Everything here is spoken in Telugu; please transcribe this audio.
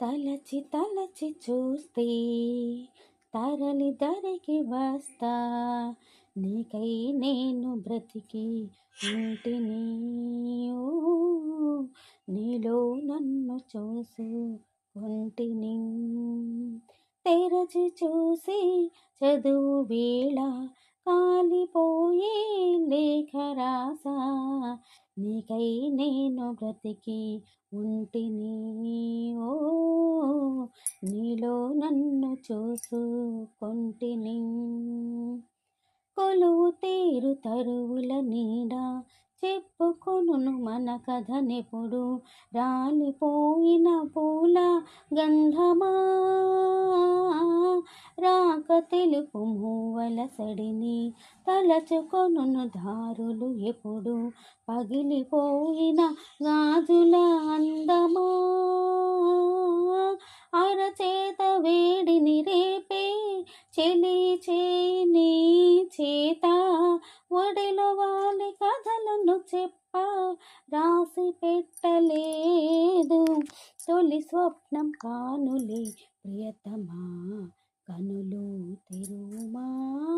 తలచి తలచి చూస్తే తరలి దరికి వస్తా, నీకై నేను బ్రతికి ఉంటిని. ఓ, నీలో నన్ను చూసుకుంటిని. తెరచి చూసి చదువు వేళ కాలిపోయే లేఖ రాసా, నీకై నేను బ్రతికి ఉంటిని. ఓ, నీలో నన్ను చూసుకొంటిని. కొలువు తీరు తరువుల నీడ చెప్పుకొను మన కథనెప్పుడు, రాలిపోయిన పూల గంధమా రాక తెలుపు మూవల సడిని, తలచుకొను దారులు ఎప్పుడు, పగిలిపోయిన గాజుల అందమా అరచేత వేడిని రేపే చెలి చేని చేత, ఒడిలో వాలి కథలను చెప్ప రాసి పెట్టలేదు, తొలి స్వప్నం కానులే ప్రియతమా, కనులు తెరుమా.